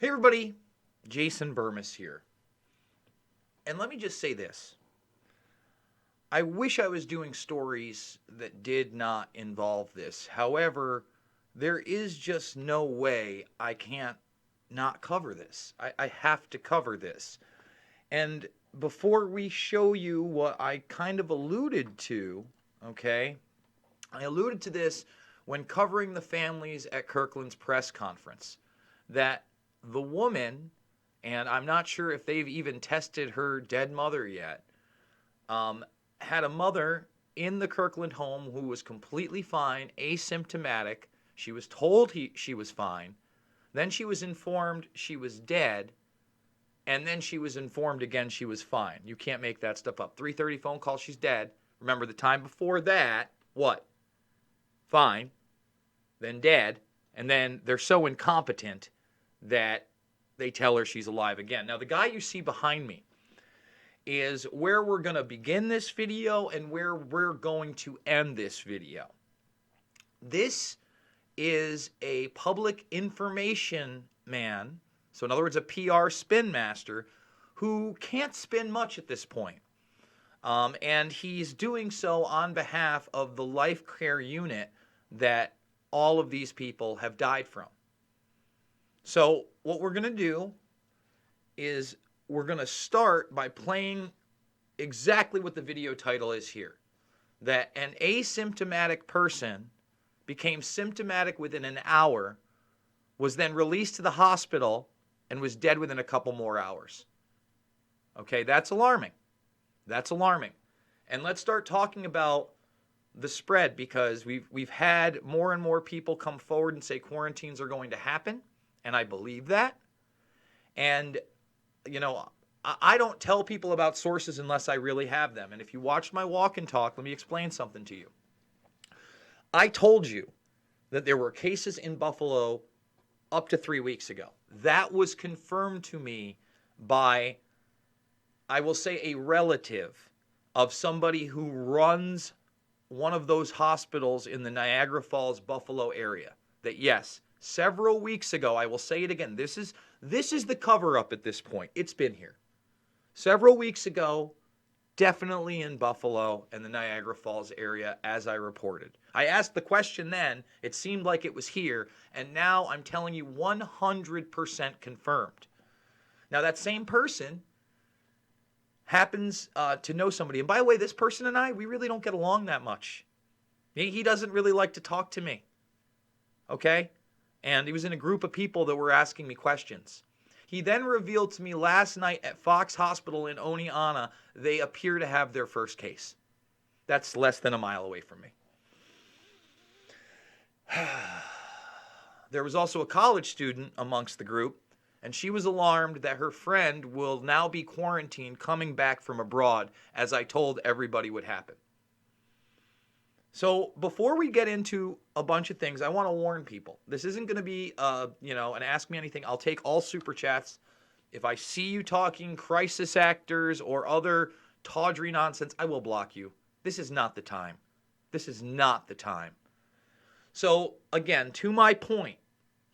Hey everybody, Jason Burmis here. And let me just say this. I wish I was doing stories that did not involve this. However, there is just no way I can't not cover this. I have to cover this. And before we show you what I kind of alluded to, okay, I alluded to this when covering the families at Kirkland's press conference, that the woman, and I'm not sure if they've even tested her dead mother yet, had a mother in the Kirkland home who was completely fine, asymptomatic. She was told she was fine. Then she was informed she was dead. And then she was informed again she was fine. You can't make that stuff up. 3:30 phone call, she's dead. Remember the time before that, what? Fine. Then dead. And then they're so incompetent that they tell her she's alive again. Now, the guy you see behind me is where we're going to begin this video and where we're going to end this video. This is a public information man, so in other words, a PR spin master, who can't spin much at this point. And he's doing so on behalf of the life care unit that all of these people have died from. So what we're going to do is we're going to start by playing exactly what the video title is here. That an asymptomatic person became symptomatic within an hour, was then released to the hospital, and was dead within a couple more hours. Okay, that's alarming. That's alarming. And let's start talking about the spread, because we've had more and more people come forward and say quarantines are going to happen, and I believe that. And, you know, I don't tell people about sources unless I really have them. And if you watched my walk and talk, let me explain something to you. I told you that there were cases in Buffalo up to 3 weeks ago. That was confirmed to me by, I will say, a relative of somebody who runs one of those hospitals in the Niagara Falls, Buffalo area. That yes, several weeks ago, I will say it again, this is the cover-up at this point. It's been here. Several weeks ago, definitely in Buffalo and the Niagara Falls area, as I reported. I asked the question then, it seemed like it was here, and now I'm telling you 100% confirmed. Now that same person happens to know somebody. And by the way, this person and I, we really don't get along that much. He doesn't really like to talk to me. Okay? And he was in a group of people that were asking me questions. He then revealed to me last night at Fox Hospital in Oneonta, they appear to have their first case. That's less than a mile away from me. There was also a college student amongst the group, and she was alarmed that her friend will now be quarantined coming back from abroad, as I told everybody would happen. So before we get into a bunch of things, I want to warn people. This isn't going to be, an Ask Me Anything. I'll take all super chats. If I see you talking crisis actors or other tawdry nonsense, I will block you. This is not the time. This is not the time. So again, to my point,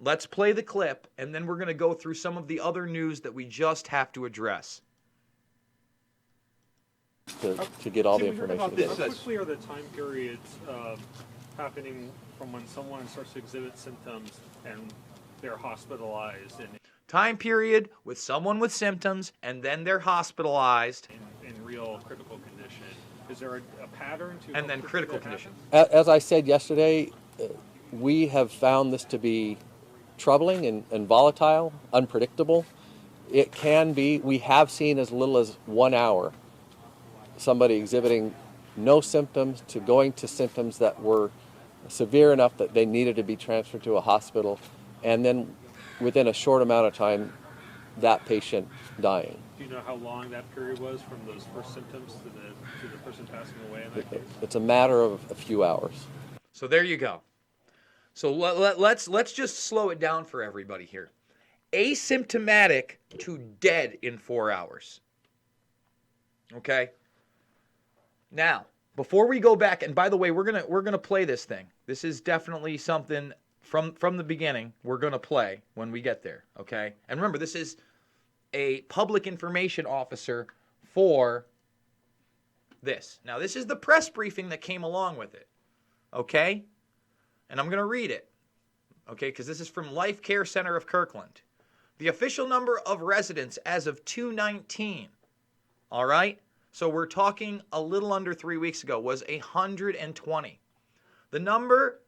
let's play the clip, and then we're going to go through some of the other news that we just have to address. To get all the information. How quickly are the time periods happening from when someone starts to exhibit symptoms and they're hospitalized? And Time period with someone with symptoms, and then they're hospitalized. in real critical condition. Is there a pattern to? And then critical condition. As I said yesterday, we have found this to be troubling and volatile, unpredictable. It can be, we have seen as little as 1 hour somebody exhibiting no symptoms to going to symptoms that were severe enough that they needed to be transferred to a hospital, and then within a short amount of time, that patient dying. Do you know how long that period was from those first symptoms to the person passing away in that case? It's a matter of a few hours. So there you go. So let's just slow it down for everybody here. Asymptomatic to dead in 4 hours. Okay? Now, before we go back, and by the way, we're gonna play this thing. This is definitely something from the beginning, we're going to play when we get there, okay? And remember, this is a public information officer for this. Now, this is the press briefing that came along with it, okay? And I'm going to read it, okay, because this is from Life Care Center of Kirkland. The official number of residents as of 2/19, all right? So we're talking a little under 3 weeks ago, was 120. The number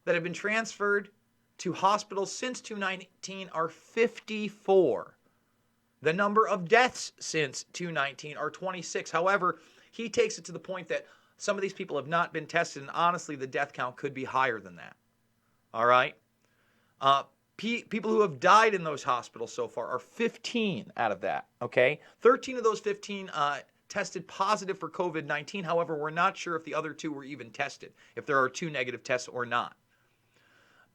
that have been transferred to hospitals since 2/19 are 54. The number of deaths since 2/19 are 26. However, he takes it to the point that some of these people have not been tested, and honestly, the death count could be higher than that. All right? People who have died in those hospitals so far are 15 out of that, okay? 13 of those 15 tested positive for COVID-19. However, we're not sure if the other 2 were even tested, if there are 2 negative tests or not.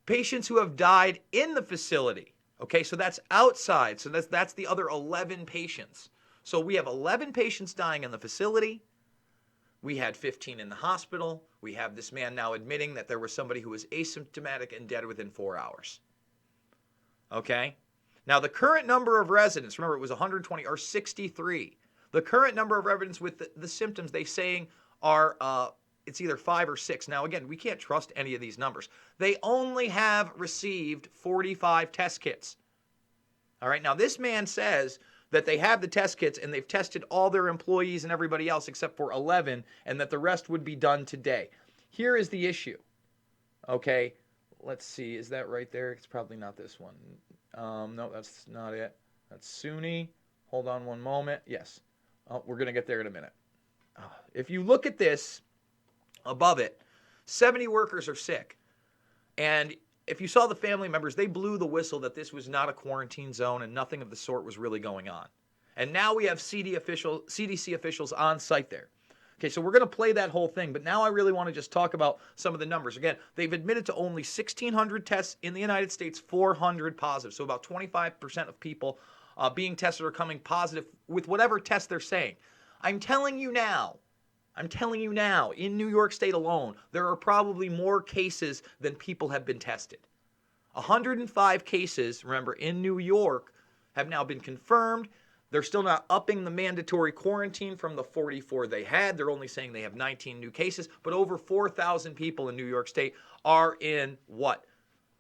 Patients who have died in the facility, okay, so that's outside. So that's the other 11 patients. So we have 11 patients dying in the facility. We had 15 in the hospital. We have this man now admitting that there was somebody who was asymptomatic and dead within 4 hours. Okay? Now, the current number of residents, remember it was 120, are 63. The current number of residents with the symptoms they saying are, it's either 5 or 6. Now, again, we can't trust any of these numbers. They only have received 45 test kits. All right? Now, this man says that they have the test kits and they've tested all their employees and everybody else except for 11, and that the rest would be done today. Here is the issue. Okay? Let's see. Is that right there? It's probably not this one. No, that's not it. That's SUNY. Hold on one moment. Yes. Oh, we're going to get there in a minute. If you look at this above it, 70 workers are sick. And if you saw the family members, they blew the whistle that this was not a quarantine zone and nothing of the sort was really going on. And now we have CDC officials on site there. Okay, so we're going to play that whole thing, but now I really want to just talk about some of the numbers. Again, they've admitted to only 1,600 tests in the United States, 400 positive. So about 25% of people being tested are coming positive with whatever test they're saying. I'm telling you now, in New York State alone, there are probably more cases than people have been tested. 105 cases, remember, in New York have now been confirmed. They're still not upping the mandatory quarantine from the 44 they had. They're only saying they have 19 new cases, but over 4,000 people in New York State are in what?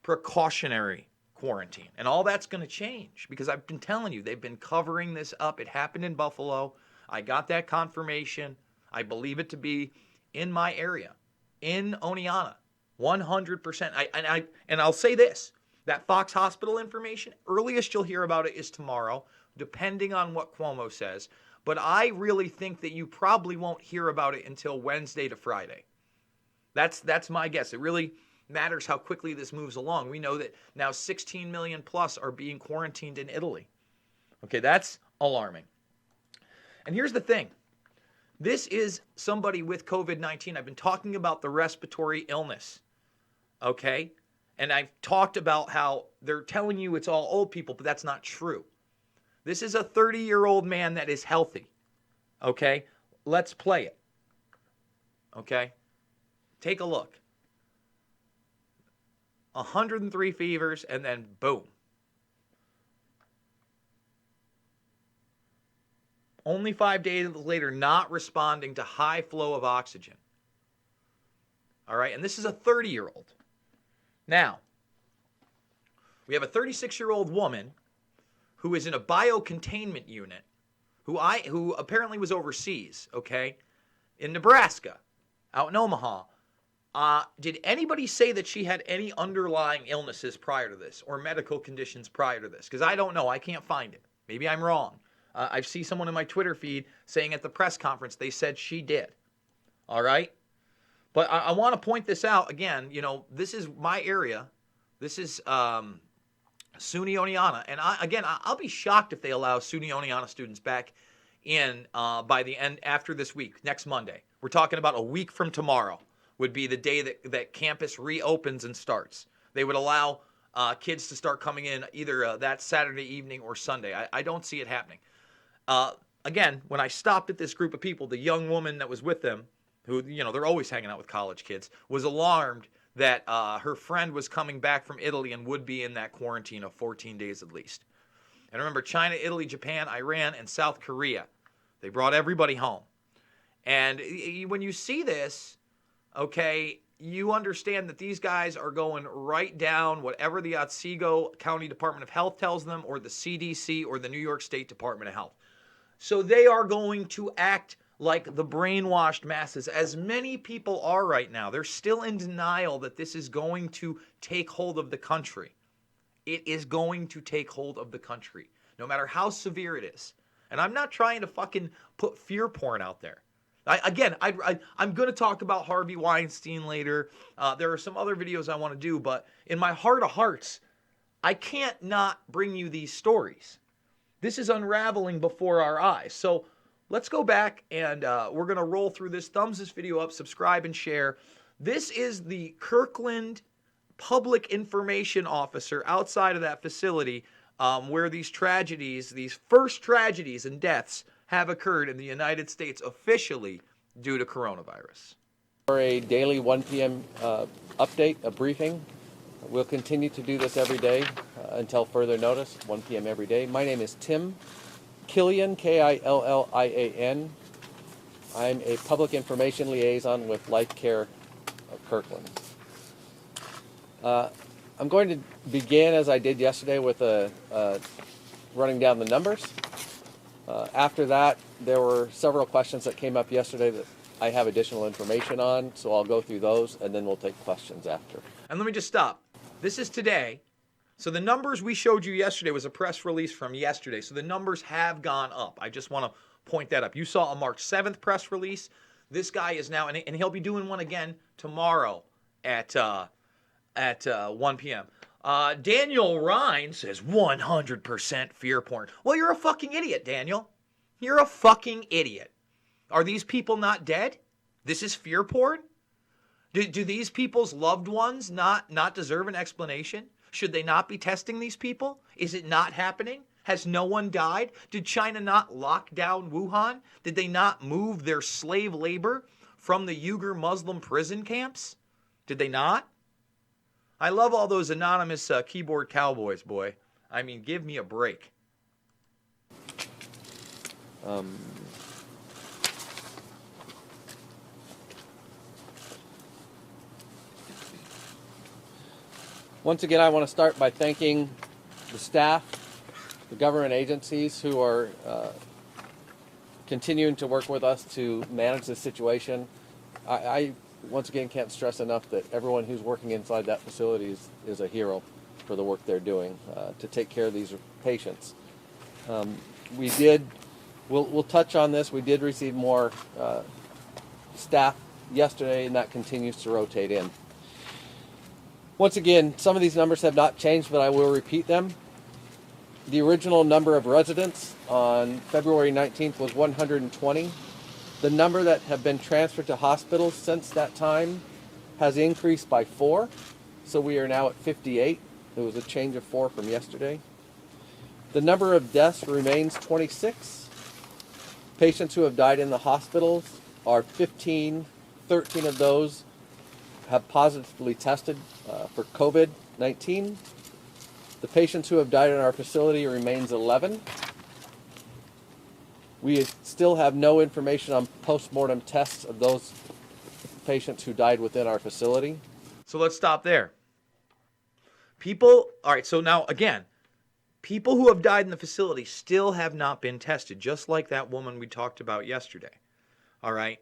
Precautionary quarantine. And all that's going to change because I've been telling you, they've been covering this up. It happened in Buffalo. I got that confirmation. I believe it to be in my area, in Oneonta, 100%. And I'll say this, that Fox Hospital information, earliest you'll hear about it is tomorrow, depending on what Cuomo says. But I really think that you probably won't hear about it until Wednesday to Friday. That's my guess. It really matters how quickly this moves along. We know that now 16 million plus are being quarantined in Italy. Okay, that's alarming. And here's the thing. This is somebody with COVID-19. I've been talking about the respiratory illness, okay? And I've talked about how they're telling you it's all old people, but that's not true. This is a 30-year-old man that is healthy, okay? Let's play it, okay? Take a look. 103 fevers, and then boom. Only 5 days later, not responding to high flow of oxygen. All right, and this is a 30-year-old. Now, we have a 36-year-old woman who is in a biocontainment unit, who apparently was overseas, okay, in Nebraska, out in Omaha. Did anybody say that she had any underlying illnesses prior to this or medical conditions prior to this? Because I don't know. I can't find it. Maybe I'm wrong. I see someone in my Twitter feed saying at the press conference they said she did. All right? But I want to point this out. Again, you know, this is my area. This is SUNY Oneonta. And I'll be shocked if they allow SUNY Oneonta students back in by the end after this week, next Monday. We're talking about a week from tomorrow would be the day that campus reopens and starts. They would allow kids to start coming in either that Saturday evening or Sunday. I don't see it happening. Again, when I stopped at this group of people, the young woman that was with them, who, you know, they're always hanging out with college kids, was alarmed that her friend was coming back from Italy and would be in that quarantine of 14 days at least. And remember, China, Italy, Japan, Iran, and South Korea, they brought everybody home. And when you see this, okay, you understand that these guys are going right down whatever the Otsego County Department of Health tells them, or the CDC, or the New York State Department of Health. So they are going to act like the brainwashed masses, as many people are right now. They're still in denial that this is going to take hold of the country. It is going to take hold of the country, no matter how severe it is. And I'm not trying to fucking put fear porn out there. I'm going to talk about Harvey Weinstein later. There are some other videos I want to do, but in my heart of hearts, I can't not bring you these stories. This is unraveling before our eyes. So let's go back and we're going to roll through this. Thumbs this video up, subscribe, and share. This is the Kirkland Public Information Officer outside of that facility where these tragedies, these first tragedies and deaths have occurred in the United States officially due to coronavirus. For a daily 1 p.m. Update, a briefing. We'll continue to do this every day until further notice, 1 p.m. every day. My name is Tim Killian, Killian. I'm a public information liaison with Life Care of Kirkland. I'm going to begin, as I did yesterday, with running down the numbers. After that, there were several questions that came up yesterday that I have additional information on, so I'll go through those, and then we'll take questions after. And let me just stop. This is today. So the numbers we showed you yesterday was a press release from yesterday. So the numbers have gone up. I just want to point that up. You saw a March 7th press release. This guy is now, and he'll be doing one again tomorrow at 1 p.m. Daniel Ryan says 100% fear porn. Well, you're a fucking idiot, Daniel. You're a fucking idiot. Are these people not dead? This is fear porn? Do these people's loved ones not deserve an explanation? Should they not be testing these people? Is it not happening? Has no one died? Did China not lock down Wuhan? Did they not move their slave labor from the Uyghur Muslim prison camps? Did they not? I love all those anonymous keyboard cowboys, boy. I mean, give me a break. Once again, I want to start by thanking the staff, the government agencies who are continuing to work with us to manage this situation. I once again can't stress enough that everyone who's working inside that facility is a hero for the work they're doing to take care of these patients. We'll touch on this. We did receive more staff yesterday, and that continues to rotate in. Once again, some of these numbers have not changed, but I will repeat them. The original number of residents on February 19th was 120. The number that have been transferred to hospitals since that time has increased by 4. So we are now at 58. There was a change of 4 from yesterday. The number of deaths remains 26. Patients who have died in the hospitals are 15. 13 of those have positively tested for COVID-19. The patients who have died in our facility remains 11. We still have no information on post-mortem tests of those patients who died within our facility. So let's stop there. All right, so now again, people who have died in the facility still have not been tested, just like that woman we talked about yesterday. All right?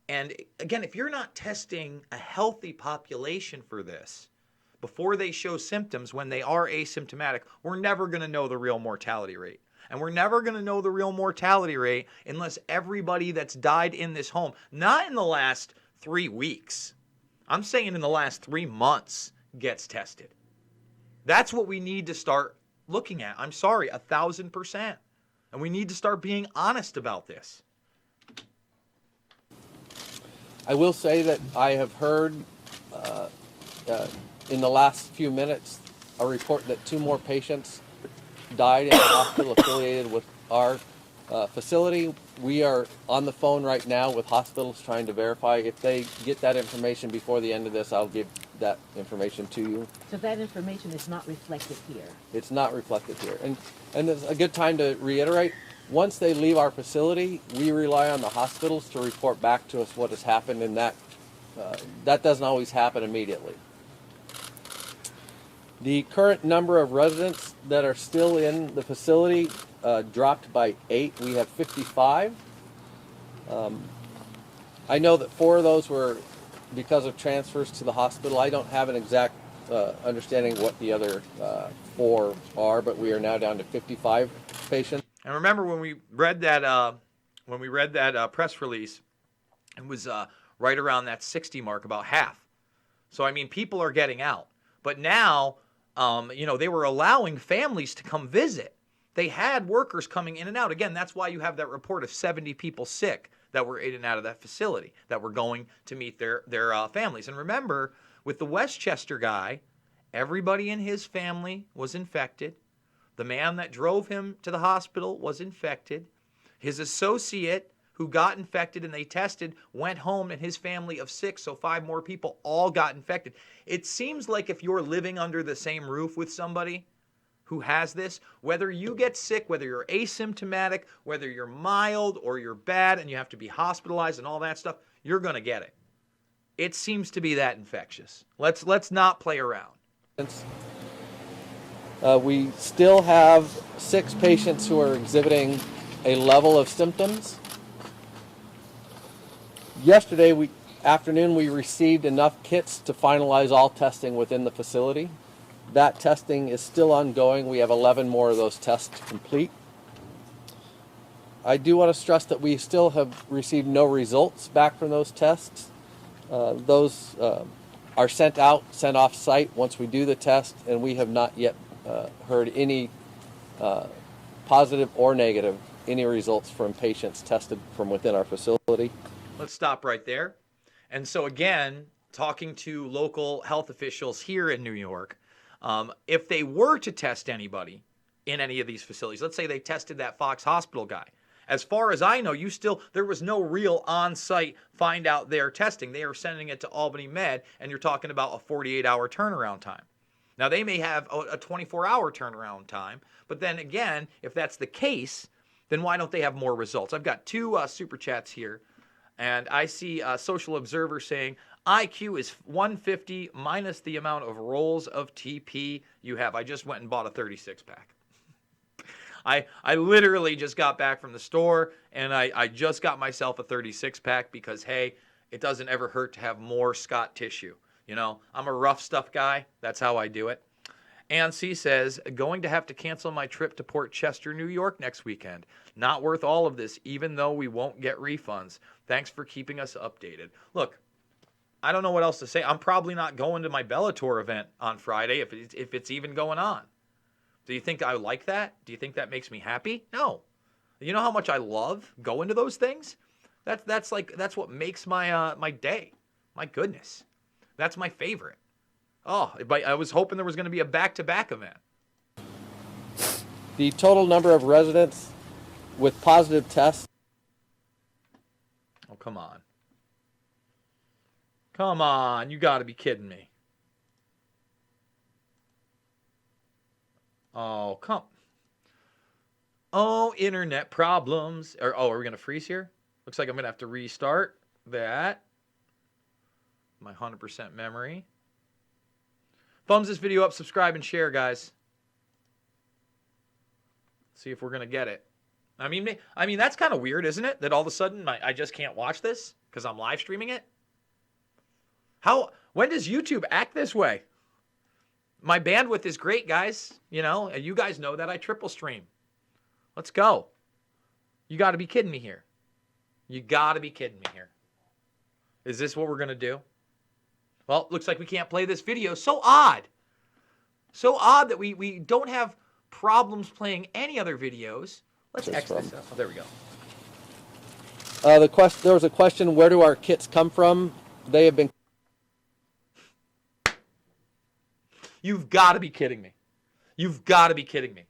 And again, if you're not testing a healthy population for this before they show symptoms when they are asymptomatic, we're never going to know the real mortality rate. And we're never going to know the real mortality rate unless everybody that's died in this home, not in the last 3 weeks, I'm saying in the last 3 months, gets tested. That's what we need to start looking at. I'm sorry, 1,000%. And we need to start being honest about this. I will say that I have heard in the last few minutes a report that 2 more patients died in a hospital affiliated with our facility. We are on the phone right now with hospitals trying to verify. If they get that information before the end of this, I'll give that information to you. So that information is not reflected here. It's not reflected here. And it's a good time to reiterate, once they leave our facility, we rely on the hospitals to report back to us what has happened, and that doesn't always happen immediately. The current number of residents that are still in the facility dropped by 8. We have 55. I know that 4 of those were because of transfers to the hospital. I don't have an exact understanding what the other 4 are, but we are now down to 55 patients. And remember when we read that press release, it was right around that 60 mark, about half. So I mean, people are getting out. But now, they were allowing families to come visit. They had workers coming in and out. Again, that's why you have that report of 70 people sick that were in and out of that facility that were going to meet their families. And remember, with the Westchester guy, everybody in his family was infected. The man that drove him to the hospital was infected. His associate who got infected and they tested went home, and his family of 6, so 5 more people, all got infected. It seems like if you're living under the same roof with somebody who has this, whether you get sick, whether you're asymptomatic, whether you're mild or you're bad and you have to be hospitalized and all that stuff, you're going to get it. It seems to be that infectious. Let's not play around. We still have 6 patients who are exhibiting a level of symptoms. Yesterday afternoon, we received enough kits to finalize all testing within the facility. That testing is still ongoing. We have 11 more of those tests to complete. I do want to stress that we still have received no results back from those tests. Those are sent off site once we do the test, and we have not yet heard any positive or negative, any results from patients tested from within our facility. Let's stop right there. And so again, talking to local health officials here in New York, if they were to test anybody in any of these facilities, let's say they tested that Fox Hospital guy, as far as I know, there was no real on-site find out there testing. They are sending it to Albany Med, and you're talking about a 48-hour turnaround time. Now, they may have a 24-hour turnaround time, but then again, if that's the case, then why don't they have more results? I've got 2 super chats here, and I see a Social Observer saying, IQ is 150 minus the amount of rolls of TP you have. I just went and bought a 36-pack. I literally just got back from the store, and I just got myself a 36-pack because, hey, it doesn't ever hurt to have more Scott tissue. I'm a rough stuff guy. That's how I do it. Ann C says, going to have to cancel my trip to Port Chester, New York next weekend. Not worth all of this, even though we won't get refunds. Thanks for keeping us updated. Look, I don't know what else to say. I'm probably not going to my Bellator event on Friday if it's even going on. Do you think I like that? Do you think that makes me happy? No. You know how much I love going to those things? That's what makes my day. My goodness. That's my favorite. Oh, I was hoping there was going to be a back-to-back event. The total number of residents with positive tests. Oh, come on. Come on. You got to be kidding me. Oh, come. Oh, internet problems. Are we going to freeze here? Looks like I'm going to have to restart that. My 100% memory. Thumbs this video up, subscribe, and share, guys. See if we're going to get it. I mean, that's kind of weird, isn't it? That all of a sudden I just can't watch this because I'm live streaming it? When does YouTube act this way? My bandwidth is great, guys. You guys know that I triple stream. Let's go. You got to be kidding me here. You got to be kidding me here. Is this what we're going to do? Well, looks like we can't play this video. So odd. So odd that we don't have problems playing any other videos. Let's X this up. Oh, there we go. There was a question, where do our kits come from? They have been... You've got to be kidding me. You've got to be kidding me.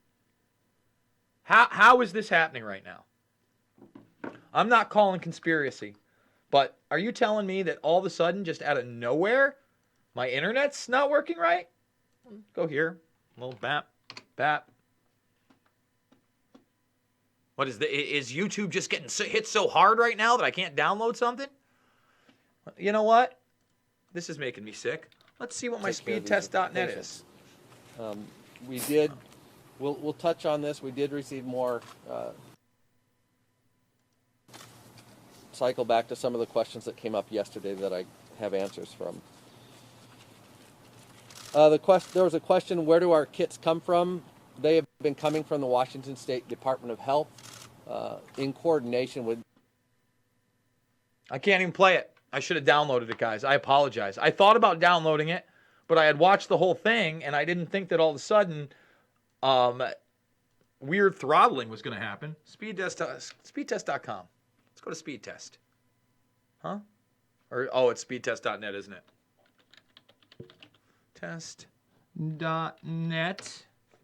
How is this happening right now? I'm not calling conspiracy, but are you telling me that all of a sudden, just out of nowhere, My internet's not working right? Go here. A little bap, bap. What is is YouTube just getting hit so hard right now that I can't download something? You know what? This is making me sick. Let's see what my Take care of these speedtest.net patients. is. We did, we'll touch on this. We did receive more, cycle back to some of the questions that came up yesterday that I have answers from. There was a question, where do our kits come from? They have been coming from the Washington State Department of Health in coordination with. I can't even play it. I should have downloaded it, guys. I apologize. I thought about downloading it, but I had watched the whole thing, and I didn't think that all of a sudden weird throttling was going to happen. Speedtest.com. Let's go to Speedtest. Huh? It's speedtest.net, isn't it? Test.net.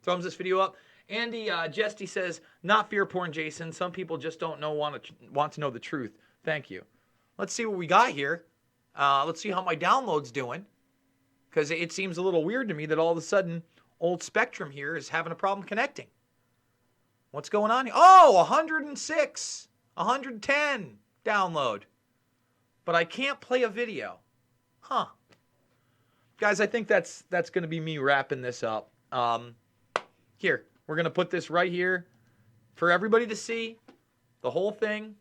Thumbs this video up. Andy Jesty says, not fear porn, Jason. Some people just don't want to know the truth. Thank you. Let's see what we got here. Let's see how my download's doing. Because it seems a little weird to me that all of a sudden old Spectrum here is having a problem connecting. What's going on here? Oh, 106, 110 download. But I can't play a video. Huh. Guys, I think that's going to be me wrapping this up. Here, we're going to put this right here for everybody to see. The whole thing,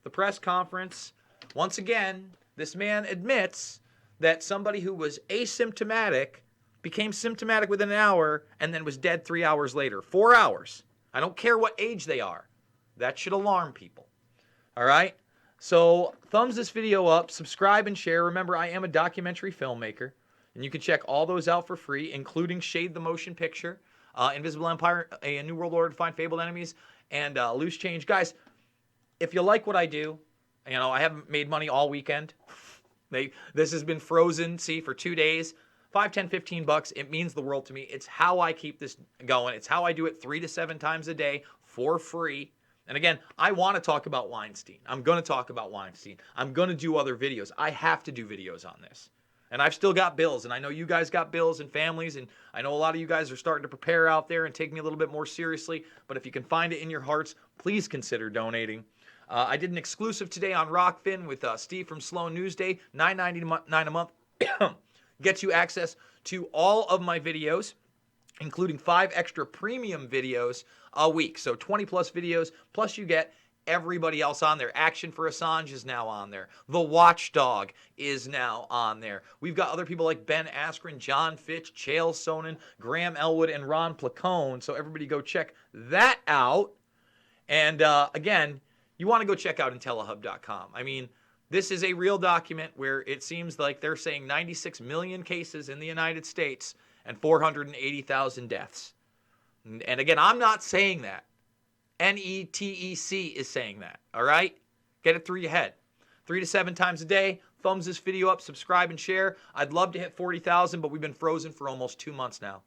the press conference. Once again, this man admits that somebody who was asymptomatic became symptomatic within an hour and then was dead 3 hours later. 4 hours. I don't care what age they are. That should alarm people. All right? So thumbs this video up, subscribe and share. Remember, I am a documentary filmmaker, and you can check all those out for free, including Shade the Motion Picture, Invisible Empire, A New World Order to Find Fabled Enemies, and Loose Change. Guys, if you like what I do, I haven't made money all weekend. This has been frozen, for 2 days. $5, $10, $15. It means the world to me. It's how I keep this going. It's how I do it 3 to 7 times a day for free. And again, I want to talk about Weinstein. I'm going to talk about Weinstein. I'm going to do other videos. I have to do videos on this. And I've still got bills, and I know you guys got bills and families, and I know a lot of you guys are starting to prepare out there and take me a little bit more seriously. But if you can find it in your hearts, please consider donating. I did an exclusive today on Rockfin with Steve from Sloan Newsday, $9.99 a month. Gets you access to all of my videos, including 5 extra premium videos a week. So 20 plus videos, plus you get everybody else on there. Action for Assange is now on there. The Watchdog is now on there. We've got other people like Ben Askren, John Fitch, Chael Sonnen, Graham Elwood, and Ron Placone. So everybody go check that out. And again, you want to go check out IntelliHub.com. I mean, this is a real document where it seems like they're saying 96 million cases in the United States and 480,000 deaths. And again, I'm not saying that. NETEC is saying that, all right? Get it through your head. 3 to 7 times a day. Thumbs this video up, subscribe, and share. I'd love to hit 40,000, but we've been frozen for almost 2 months now.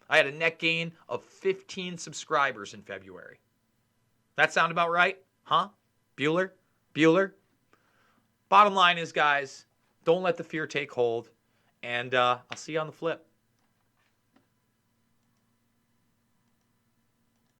I had a net gain of 15 subscribers in February. That sound about right? Huh? Bueller? Bottom line is, guys, don't let the fear take hold. And I'll see you on the flip.